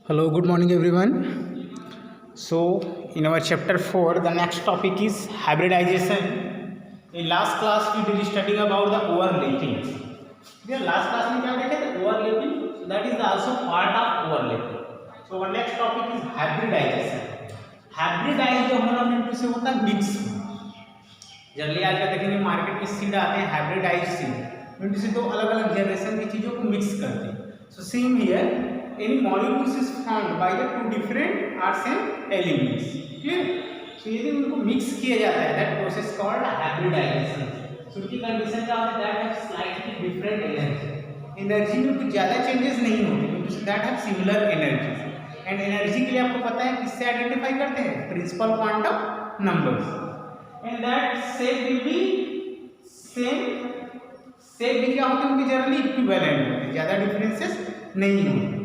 Hello, good morning everyone. So, in our chapter 4, the next topic is hybridization. In last class, we did studying about the overlapping. Okay, last class में क्या देखे थे overlapping, so that is also part of overlapping. So, our next topic is hybridization. Hybridize जो होना mean से होता है mix. Generally आजकल देखेंगे मार्केट में सीड आते हैं हाइब्रिडाइज सीड, मीन से दो अलग अलग जनरेशन की चीज़ों को मिक्स करते हैं. So, same here. Any molecules is formed by the two different or same elements. Clear? So यदि उनको मिक्स किया जाता है, that process called hybridization. So उनकी कंडीशन क्या होती है? That have slightly different energy. Energy में कुछ ज़्यादा चेंजेस नहीं होते, that have similar energies. And energy के लिए आपको पता है किससे आइडेंटिफाई करते हैं? Principal quantum numbers. And that shape will be same. Shape भी क्या होते हैं? उनके जनरली इक्विवेलेंट होते हैं, ज़्यादा डिफरेंसेस नहीं होते.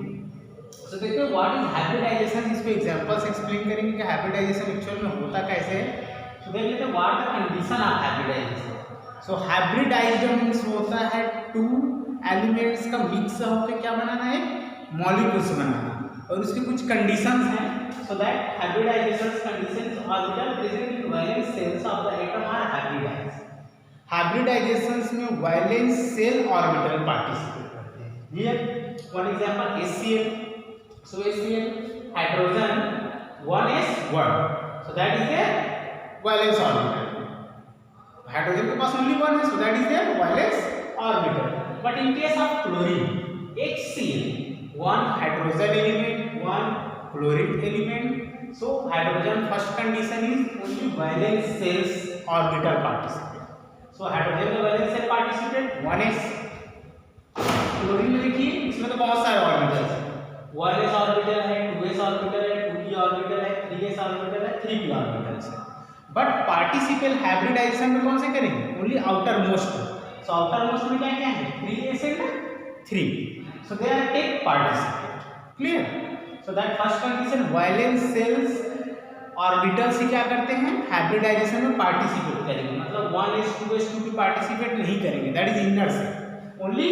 तो देखो व्हाट इज हाइब्रिडाइजेशन, इसको एग्जांपल्स एक्सप्लेन करेंगे कि हाइब्रिडाइजेशन एक्चुअल में होता कैसे है. तो देख लेते हैं what the condition of hybridization. So hybridized means होता है टू एलिमेंट्स का मिक्स होकर क्या बनाना है? मॉलिक्यूल्स बनाना. और उसकी कुछ कंडीशंस हैं. So that hybridization conditions orbital present in valence shells of the atom are hybridized. Hybridizations में वैलेंस सेल ऑर्बिटल पार्टिसिपेट करते हैं. Here one example HCl. So HCl hydrogen 1s1, so that is their valence orbital. Hydrogen के पास only one है, so that is their valence orbital. But in case of chlorine, HCl, one hydrogen element, one chlorine element. So hydrogen first condition is only valence cells orbital participate. So hydrogen का valence cell participate 1s. Chlorine में देखिए इसमें तो बहुत सारे orbitals हैं. 1s orbital है, 2s orbital है, 2p ऑर्बिटल है, 3s ऑर्बिटल है, 3p ऑर्बिटल्स है. बट पार्टिसिपल हाइब्रिडाइजेशन में कौन से करेंगे? Only outermost. So outermost में क्या क्या है? 3s and 3p. So they are take participate. Clear? So that first condition valence shells orbital से क्या करते हैं? हाइब्रिडाइजेशन में पार्टिसिपेट करेंगे. मतलब 1s 2s 2p पार्टिसिपेट नहीं करेंगे. That is inner shell. Only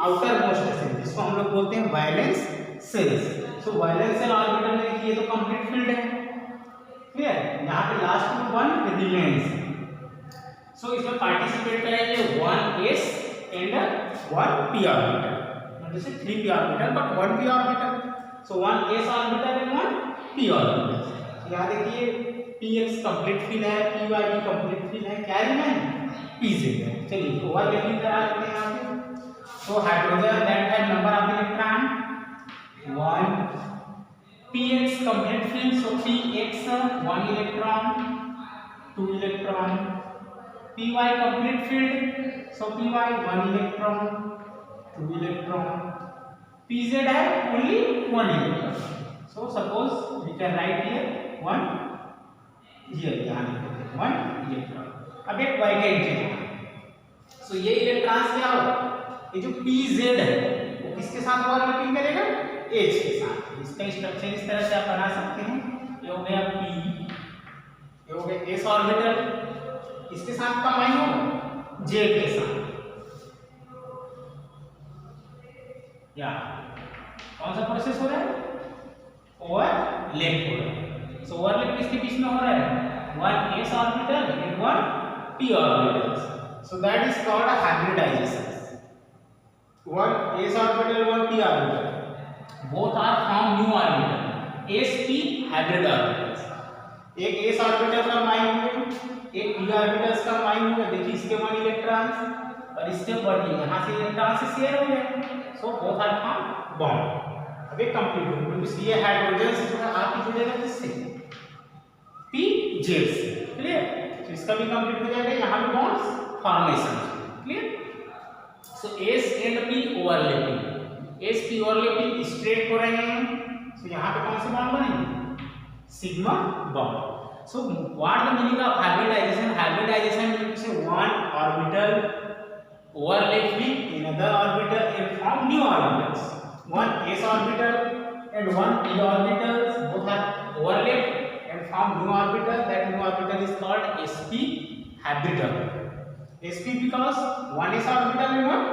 outermost shell जिसको हम लोग बोलते हैं valence shells. So valence shell orbital में देखिए तो कंप्लीट फील्ड है. क्लियर? यहाँ पे लास्ट में 1 रिमेन्स. सो इसमें पार्टिसिपेट करेंगे 1s एंड 1p ऑर्बिटल. जैसे 3p orbital but 1p orbital. So 1s orbital and 1p orbital. यहाँ देखिए px कंप्लीट फील्ड है, py भी कंप्लीट फील्ड है. क्या रिमेन? pz है. चलिए ओवरलैपिंग करा लेते हैं यहाँ पे. So hydrogen that have number of electron 1. px complete field, so px 1 electron 2 electron. py complete field, so py 1 electron 2 electron. pz है only 1 electron. So suppose we can write here 1 here यहाँ लिखते हैं 1 electron. अब एक वाइकेंट है. सो ये electrons क्या हो? ये जो pz है वो किसके साथ ओवरलैपिंग करेगा? H के साथ. इसका स्ट्रक्चर इस तरह से आप बना सकते हैं. ये हो गया P, ये हो गया S ऑर्बिटल. इसके साथ कंबाइन होगा J के साथ. या कौन सा प्रोसेस हो रहा है? ओवरलैप हो रहा है. सो ओवरलैप किसके बीच में हो रहा है? 1s orbital and 1p orbital. So that is called hybridization. 1s orbital 1p orbital both are from new orbital. sp hybrid orbitals. एक s ऑर्बिटल का माइन हुए, एक p ऑर्बिटल्स का माइन हुए. देखिए इसके 1 इलेक्ट्रॉन्स और इसके 1 यहाँ से इलेक्ट्रॉन से शेयर हो गए. So both are from bond. अब ये कंप्लीट हो गया. तो ये हाइड्रोजन से जो है आप जुड़ेगा किससे? pz से. क्लियर? तो इसका भी कंप्लीट हो जाएगा. यहाँ पे bonds formation. Clear? So s and p overlapping. sp overlapping straight हो रहे हैं. सो यहाँ पे कौन से बॉन्ड बनेंगे? Sigma bond. So what the meaning of hybridization? Hybridization means one orbital overlap with another orbital and form new orbitals. One s orbital and one p orbitals both have overlap and form new orbital. That new orbital is called sp hybrid orbital. sp because one s orbital and one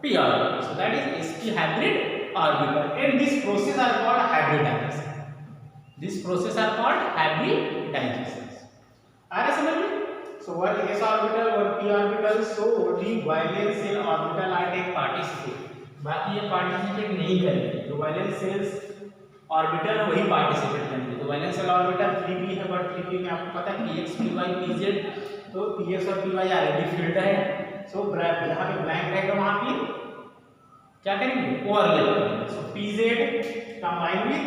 p orbital. So that is sp hybrid orbital, and this process are called hybrid. hybridization. This process are called hybridization. Are you समझ में? So one s orbital, one p orbital, so only valence shell orbital are take participate. बाकी ये participate नहीं करेंगे, जो valence shells orbital है वही participate करेंगे। तो वैलेंस शेल ऑर्बिटल 3p है, बट 3p में आपको पता है px py pz, तो px और py ऑलरेडी फील्ड है। सो यहाँ पे ब्लैंक रहेगा, वहाँ पे क्या करेंगे, ओवरलैप करेंगे। So pz combine with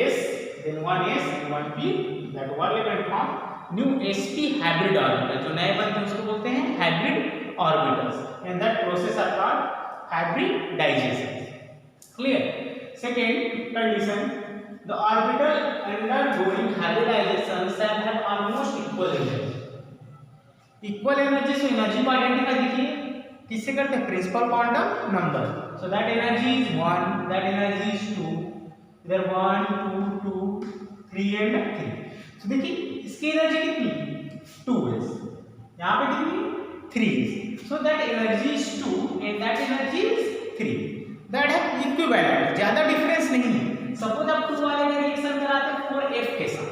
s, then one s and one p, that overlap and form new sp hybrid orbital. जो नए बनते हैं उसको बोलते हैं hybrid orbitals, and that process are called hybridization. Clear? Second condition, the orbital undergoing hybridization shall have almost equal energy. Equal energy, so energy को identify देखिए किससे करते हैं, principal quantum number. So that energy is 1, that energy is 2, इधर 1 2 2 3 and 3। तो देखिए इसकी energy कितनी, 2 है, यहाँ पे कितनी, 3 है। So that energy is 2 and that energy is 3, that है इक्विवेलेंट, ज्यादा डिफरेंस नहीं है। सपोज आप 2 वाले का रिएक्शन कराते हैं 4f के साथ,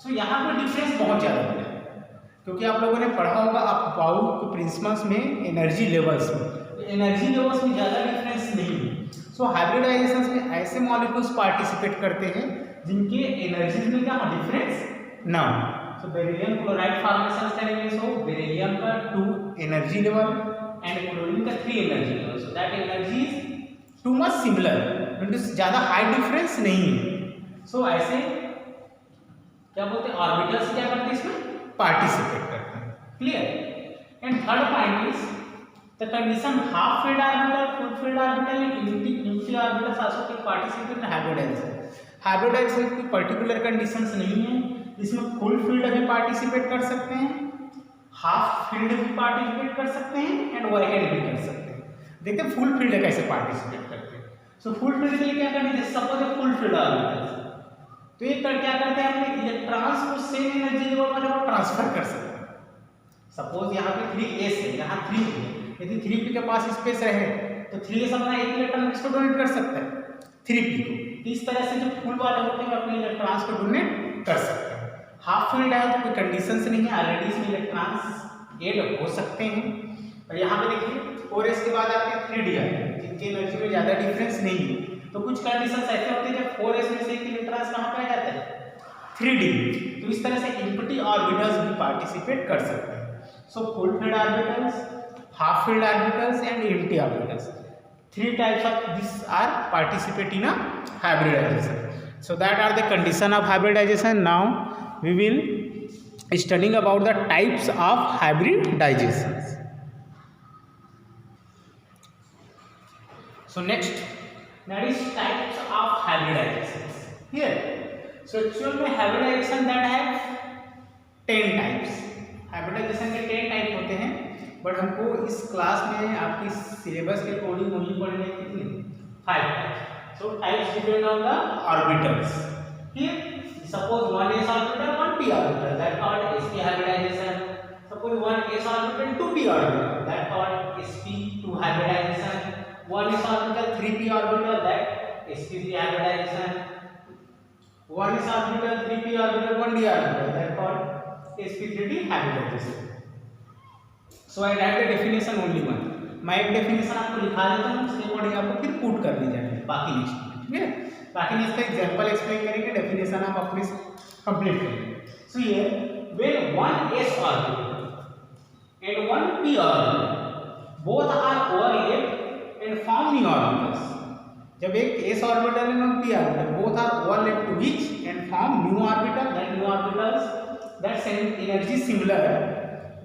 सो यहाँ पे डिफरेंस बहुत ज्यादा है, क्योंकि आप लोगों ने पढ़ा होगा अबाउट प्रिंसिपल्स में एनर्जी लेवल्स में, एनर्जी लेवल्स में ज्यादा डिफरेंस नहीं है। सो हाइब्रिडाइजेशन में ऐसे मॉलिक्यूल्स पार्टिसिपेट करते हैं जिनके एनर्जीज में क्या डिफरेंस ना हो। तो बेरिलियम क्लोराइड फॉर्मेशन करेंगे, सो बेरिलियम का 2 एनर्जी लेवल एंड क्लोरीन का 3 energy level, so that energy is too much similar, ज्यादा हाई डिफरेंस नहीं है। सो ऐसे क्या बोलते हैं, ऑर्बिटल्स क्या करते हैं इसमें पार्टिसिपेट करते हैं। Clear? And third point is the condition half filled orbital, full filled orbital and empty orbitals also take participate in hybridization. Hybridization की पर्टिकुलर कंडीशंस नहीं है, इसमें फुल फील्ड भी पार्टिसिपेट कर सकते हैं, हाफ फील्ड भी पार्टिसिपेट कर सकते हैं एंड वाइड भी कर सकते हैं। देखते हैं फुल फील्ड कैसे पार्टिसिपेट करते हैं। सो फुल फील्ड के लिए क्या करना है, सपोज फुल फील्ड ऑर्बिटल, तो ये क्या करते हैं, अपने इलेक्ट्रॉन्स को सेम एनर्जी लेवल पर वो ट्रांसफर कर सकते हैं। सपोज यहाँ पे 3s है, यहाँ 3 है, यदि 3p के पास स्पेस रहे तो 3s अपना एक इलेक्ट्रॉन किसको डोनेट कर सकता है, 3p को। इस तरह से जो फुल वाले होते हैं अपने इलेक्ट्रॉन्स को डोनेट कर सकते हैं। हाफ फील्ड है तो कोई कंडीशंस नहीं है, ऑलरेडी इसमें इलेक्ट्रॉन्स ऐड हो सकते हैं। और यहाँ पे देखिए 4s के बाद आते हैं 3d आते हैं, जिनकी एनर्जी में ज़्यादा डिफरेंस नहीं है। तो कुछ कंडीशंस ऐसे होते हैं जब 4s में से एक इलेक्ट्रॉन्स कहाँ पे आ जाता है, 3d। तो इस तरह से एम्प्टी ऑर्बिटल्स भी पार्टिसिपेट कर सकते हैं। So full field orbitals, half field orbitals and empty orbitals, 3 types of this are participate in a hybridization. So that are the condition of hybridization. Now we will studying about the types of hybridizations. So next, that is types of hybridizations. Here, so actually में hybridization that have 10 types. Hybridization के 10 type होते हैं, but हमको इस class में आपकी syllabus के according only पढ़ने कितने 5 types. So types depend on the orbitals. Here suppose 1s orbital 1p orbital, that called sp hybridization. Suppose 1s orbital 2p orbital, that called sp2 hybridization. 1s orbital 3p orbital, that sp3 hybridization. 1s orbital 3p orbital 1d orbital, that called sp3d hybridization. So I write the definition only one. मैं एक definition आपको लिखा देता हूँ, उसके according आपको फिर put कर दी जाएगी बाकी नेक्स्ट में, ठीक है। बाकी नेक्स्ट का एग्जांपल एक्सप्लेन करेंगे, डेफिनेशन आप अपने कंप्लीट करेंगे। सो ये when 1s orbital and 1p orbital both are overlap and form new orbitals, जब एक s orbital and p orbital both are overlap to each and form new orbital, that new orbitals that energy similar,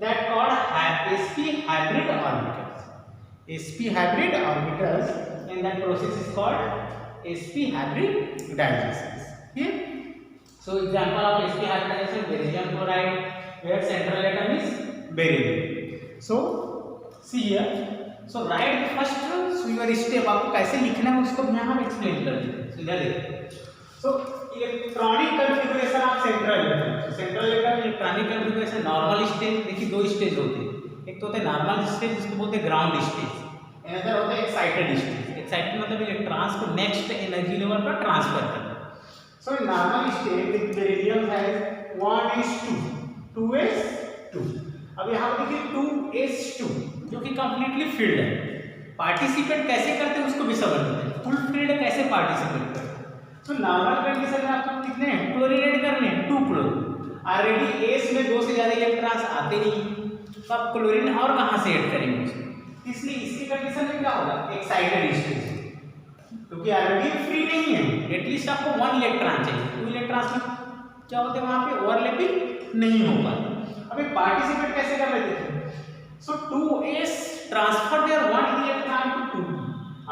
that called sp hybrid orbitals. sp hybrid orbitals, and that process is called sp hybridization. Here, so example of sp hybridization, beryllium chloride, where central atom is beryllium. So see here, so write the first, so your step आपको कैसे लिखना है उसको यहाँ हम explain कर देते हैं। इधर देखिए, so electronic configuration of central atom. Central atom electronic configuration normal stage, देखिए 2 स्टेज होते हैं, एक तो होता है नॉर्मल स्टेज जिसको बोलते हैं ग्राउंड स्टेज, अनदर होता है एक्साइटेड स्टेज। एक्साइटेड मतलब इलेक्ट्रॉन्स को नेक्स्ट एनर्जी लेवल पर ट्रांसफर करना। So in normal state with beryllium has 1s2 2s2। अब यहाँ पर देखिए 2s2 जो कि कंप्लीटली फिल्ड है। पार्टिसिपेट कैसे करते हैं उसको भी समझ लेते हैं, फुल फील्ड कैसे पार्टिसिपेट करते हैं। तो नॉर्मल कंडीशन में आपको कितने क्लोरीन ऐड करने हैं, 2 क्लोरीन। ऑलरेडी एस में 2 से ज्यादा इलेक्ट्रॉन्स आते नहीं, तो आप क्लोरीन और कहां से ऐड करेंगे उसमें, इसलिए इसकी कंडीशन में क्या होगा, एक्साइटेड स्टेट, क्योंकि ऑलरेडी फ्री नहीं है, एटलीस्ट आपको 1 इलेक्ट्रॉन चाहिए। 2 इलेक्ट्रॉन्स में क्या होते हैं, वहां पे ओवरलैपिंग नहीं हो पाती। अभी पार्टिसिपेट कैसे कर रहे थे, so 2s transfer their 1 electron to 2p।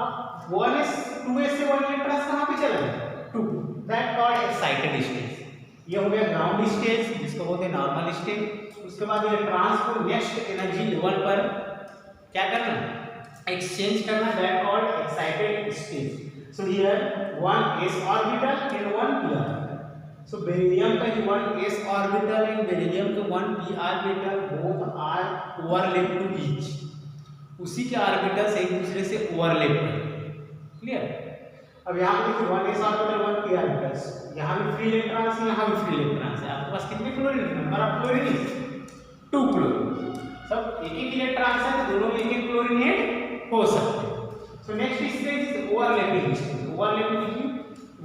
अब 1s 2s से 1 इलेक्ट्रॉन कहां पे चला गया, 2, दैट कॉल्ड एक्साइटेड स्टेट। ये हो गया ग्राउंड स्टेज जिसको बोलते हैं नॉर्मल स्टेट। उसके बाद इलेक्ट्रॉन्स को नेक्स्ट एनर्जी लेवल पर क्या करना, एक्सचेंज करना, that called excited stage. So here 1s orbital and 1p orbital. So beryllium का 1s orbital and beryllium का 1p orbital both are overlap to each, उसी के ऑर्बिटल्स एक दूसरे से ओवरलैप करें। क्लियर। अब यहाँ पे देखिए 1s ऑर्बिटल 1p ऑर्बिटल्स, यहाँ भी फ्री इलेक्ट्रॉन्स है, यहाँ भी फ्री इलेक्ट्रॉन्स है। आपके पास कितने chlorine, number of chlorine 2 chlorine. सब एक इलेक्ट्रॉन्स है तो दोनों में एक क्लोरीन ऐड हो सकते हैं। So next stage is overlapping stage. Overlapping देखिए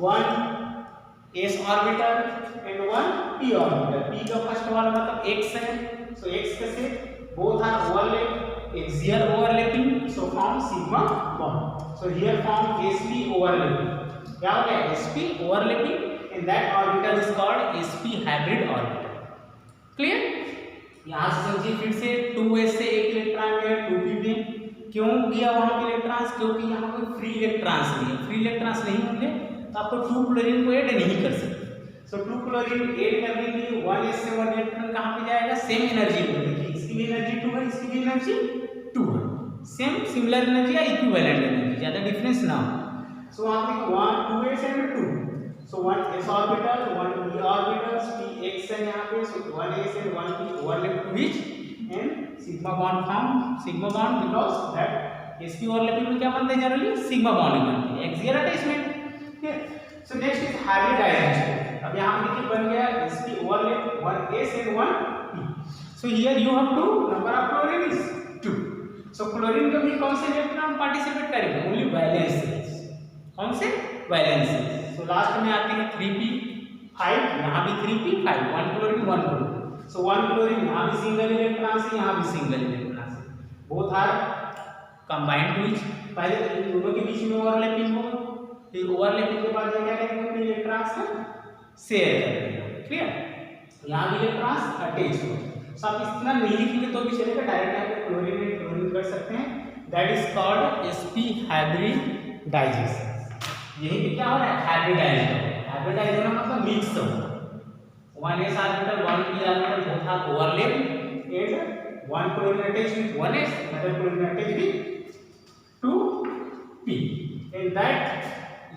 1s orbital and 1p orbital. p का फर्स्ट वाला मतलब x है, सो x के से both are overlap, axial overlapping, so form sigma bond. So here form sp overlapping. क्या हो गया, sp overlapping and that orbital is called sp hybrid orbital. Clear. यहां से समझिए फिर से 2s से एक इलेक्ट्रॉन गया 2p में, क्यों गया वहां पे इलेक्ट्रॉन्स, क्योंकि यहां कोई फ्री इलेक्ट्रॉन्स नहीं है। फ्री इलेक्ट्रॉन्स नहीं होंगे तो आपको 2 क्लोरीन को ऐड नहीं कर सकते। सो 2 क्लोरीन ऐड करने के लिए 1s से 1 इलेक्ट्रॉन कहां पे जाएगा, सेम एनर्जी में। देखिए इसकी भी एनर्जी 2 है, इसकी भी एनर्जी 2 है, सेम सिमिलर एनर्जी या इक्विवेलेंट एनर्जी, ज्यादा डिफरेंस ना हो। सो वहां पे 1 2s and 2, so 1s orbital 1p orbitals, px है यहां पे, so 1s and 1p overlap to each and sigma bond form, sigma bond because that sp overlapping में क्या बनते हैं, जनरली सिग्मा बॉन्ड बनते हैं, axial attachment. So next is hybridization. अब यहाँ पे देखिए बन गया sp overlap 1s and 1p. So here you have to number of chlorine is 2. So chlorine का भी कौन से इलेक्ट्रॉन पार्टिसिपेट करेंगे, ओनली वैलेंस सेल्स। कौन से, वैलेंस सेल्स। So लास्ट में आते हैं 3p 5, यहाँ भी 3p 5, 1 chlorine 1 chlorine. So 1 chlorine यहाँ भी सिंगल इलेक्ट्रॉन से, यहाँ भी सिंगल इलेक्ट्रॉन से, both are combined to each. पहले इन दोनों के बीच में ओवरलैपिंग होगा, फिर ओवरलैपिंग के बाद ये क्या करेंगे, अपने इलेक्ट्रॉन्स को शेयर करेंगे। क्लियर। यहाँ भी इलेक्ट्रॉन्स अटैच हो। सो आप इतना नहीं लिखेंगे तो भी चलेगा, डायरेक्ट यहाँ पे क्लोरीन में क्लोरीन कर सकते हैं। That is called sp hybridization. यही पे क्या हो रहा है, हाइब्रिडाइजेशन। हाइब्रिडाइजेशन मतलब मिक्स हो, 1s orbital 1p orbital both are overlap and 1 chlorine attach with 1s, other chlorine attach with 2p, and that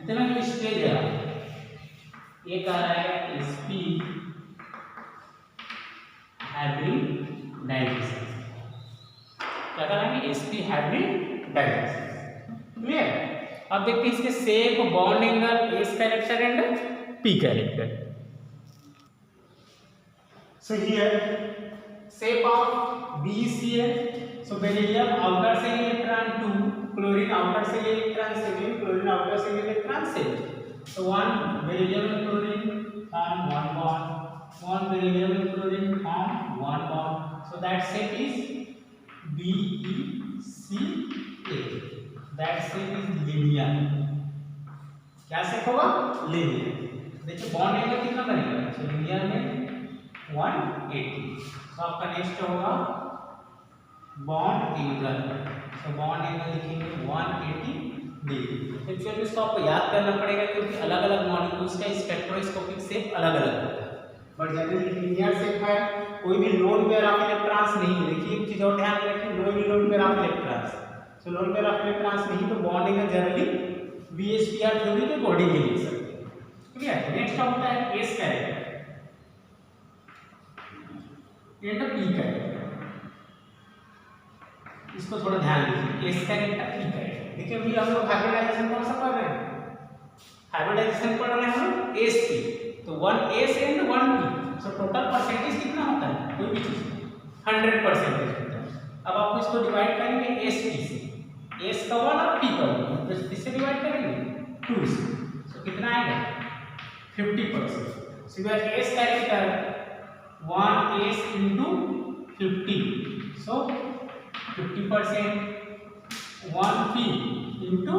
इतना जो स्टेज है एक आ रहा है sp हाइब्रिडाइजेशन। क्या कर रहा है, sp हाइब्रिडाइजेशन। क्लियर। अब देखते हैं इसके shape, bond angle, s character and p character. So here shape of BeCl। So beryllium outer से इलेक्ट्रॉन 2, क्लोरीन आउटर से इलेक्ट्रॉन 7, क्लोरीन आउटर से electron 7। So 1 beryllium and chlorine form 1 bond, 1 beryllium and chlorine form 1 bond. So that shape is BeCl. That shape is linear. क्या shape होगा, linear. देखिए bond angle कितना बनेगा, तो linear में 180। तो आपका नेक्स्ट होगा बॉन्ड एंगल। तो बॉन्ड एंगल लिखेंगे 180 डिग्री। एक्चुअली इसको आपको याद करना पड़ेगा क्योंकि अलग अलग मॉलिक्यूल्स का स्पेक्ट्रोस्कोपिक शेप अलग अलग होता है, बट जनरली लिनियर शेप है। कोई भी लोन पेयर ऑफ इलेक्ट्रॉन्स नहीं है। देखिए एक चीज और ध्यान रखिए, loan pair of electrons, so loan pair of electrons नहीं तो bond angle generally VSPR theory के अकॉर्डिंग ही लिख सकते हैं। क्लियर। नेक्स्ट होता है S character and P character. इसको थोड़ा ध्यान दीजिए, S कैरेक्टर P कैरेक्टर। देखिए अभी हम लोग हाइब्रिडाइजेशन कौन सा पढ़ रहे हैं, हाइब्रिडाइजेशन पढ़ रहे हैं हम लोग एस पी, तो 1s and 1p, so total percentage कितना होता है कोई भी चीज 100% होता है। अब आपको इसको डिवाइड करेंगे एस पी से, एस का 1 और p का 1, तो किससे डिवाइड करेंगे 2 से, सो कितना आएगा 50%। So that S character 1s into 50, so 50% 1p into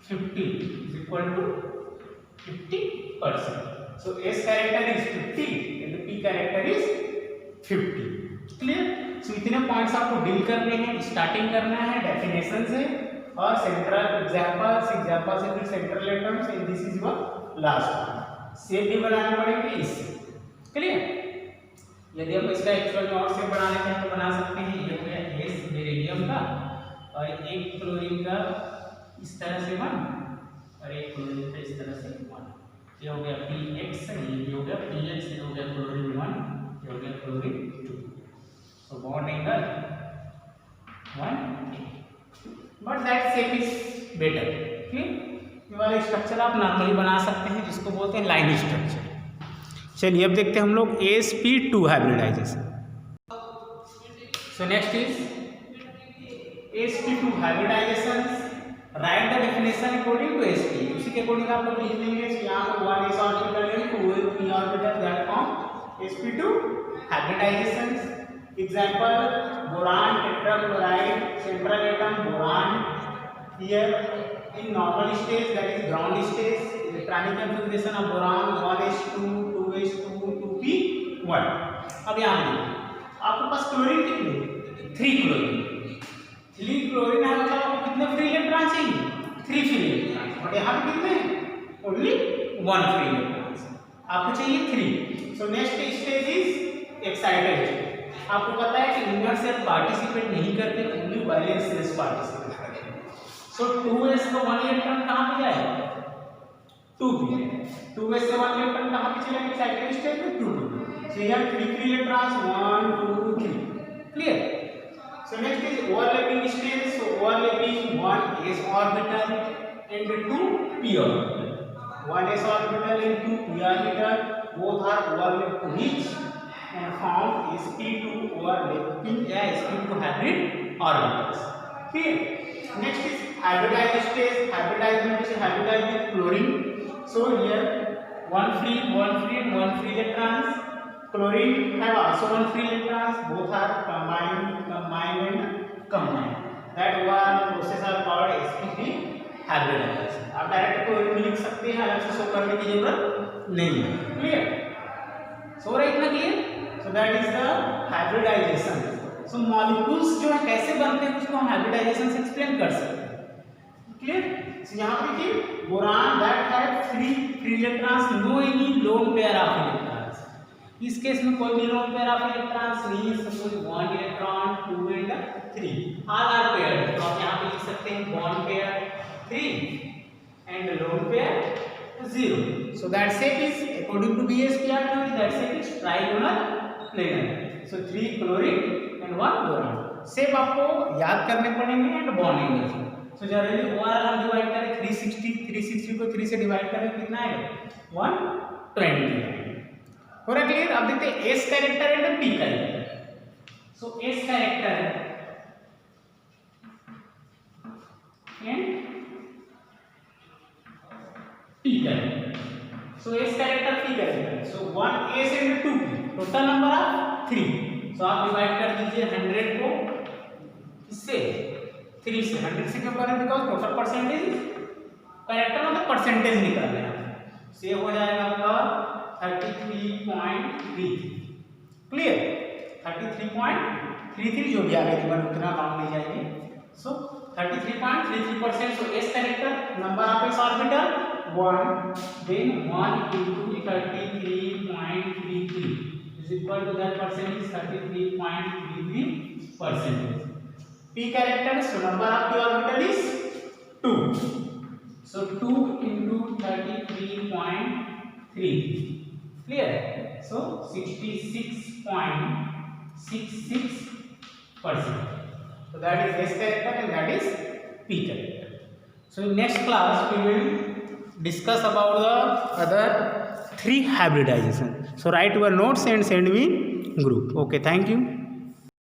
50 is equal to 50%. So s character is 50 and p character is 50. Clear? So इतने पॉइंट्स आपको डील करने हैं, स्टार्टिंग करना है डेफिनेशन से और सेंट्रल एग्जांपल्स से फिर central terms and this is your last shape भी बनाने पड़ेंगे इससे। क्लियर? यदि आप इसका एक्चुअल में और शेप बनाना चाहें तो बना सकते हैं। ये हो गया एस बेरिलियम का और एक क्लोरीन का इस तरह से 1 और एक क्लोरीन का इस तरह से 1, ये हो गया px, ये हो गया px, ये हो गया क्लोरीन 1, ये हो गया chlorine 2, so bond angle 1, but that shape is better। ये वाला स्ट्रक्चर आप नॉर्मली बना सकते हैं जिसको बोलते हैं लाइन स्ट्रक्चर। चलिए अब देखते हैं हम लोग sp2 hybridization. So next is sp2 hybridization. Write the definition according to sp, उसी के अकॉर्डिंग आप लोग लिख लेंगे। यहां पे 1s ऑर्बिटल है, 2 p orbital, that form sp2 hybridization. Example boron tetrachloride, central atom boron, here in normal stage, that is ground stage, electronic configuration of boron 1s2 2s2 2p1। अब यहाँ देखिए आपके पास क्लोरीन कितने 3 क्लोरीन है, मतलब आपको कितने फ्री इलेक्ट्रॉन चाहिए 3 फ्री इलेक्ट्रॉन, और यहाँ पे कितने ओनली 1 फ्री इलेक्ट्रॉन आपको चाहिए 3। सो next stage is excited stage. आपको पता है कि इनर सेल पार्टिसिपेट नहीं करते, ओनली वैलेंस सेल्स पार्टिसिपेट। सो 2s का 1 इलेक्ट्रॉन कहां पे जाएगा 2p, 2s से 1 इलेक्ट्रॉन कहां पे चलेगा एक्साइटेड स्टेट में 2p। So here 3 free electrons 1 2 3। Clear? So next is overlapping stage. So overlapping 1s orbital and 2p orbital, 1s orbital and 2p orbital both are overlap to each and form sp2 overlapping या sp2 hybrid orbitals। Clear? Next is hybridized stage। Hybridized is hybridized with chlorine। So here one free and one free electrons, chlorine have also one free electrons, both are combined, that one process are called sp3 hybridization। आप direct chlorine भी लिख सकते हैं, अलग से show करने की जरूरत नहीं है। क्लियर? सो रहा इतना clear? So that is the hybridization. So molecules जो है कैसे बनते हैं उसको हम हाइब्रिडाइजेशन से एक्सप्लेन कर सकते हैं। क्लियर? सो यहाँ पे देखिए boron that have 3 free electrons, no any lone pair of electrons. इस केस में कोई भी लोन पेयर ऑफ इलेक्ट्रॉन्स नहीं है, suppose 1 electron 2 and 3 all are paired. तो आप यहाँ पे लिख सकते हैं bond pair 3 and lone pair 0। So that shape is according to BSPR theory, that shape is trigonal planar। So 3 chlorine and 1 boron। shape आपको याद करने पड़ेंगे and bond angle। So generally overall हम डिवाइड करें 360 को 3 से डिवाइड करें कितना आएगा 120। हो रहा क्लियर? अब देखते हैं S character and P character. So S character and P character। So S character P character। So 1s and 2p, total number of 3। So आप डिवाइड कर दीजिए 100 को इससे 3 से। 100 से क्यों करें? बिकॉज टोटल परसेंटेज कैरेक्टर मतलब परसेंटेज निकालना है। से हो जाएगा आपका 33.33। क्लियर? 33.33 जो भी आगे रिबन उतना काउंट ली जाएगी। सो 33.33%। So S character number of s orbital 1, then 1 into 33.33 is equal to that percentage 33.33%। P character, so number of p orbital is 2, so 2 into 33.33। clear? So 66.66%। so that is S character and that is P character. So in next class we will discuss about the other 3 hybridization. So write your notes and send me group. Okay, thank you.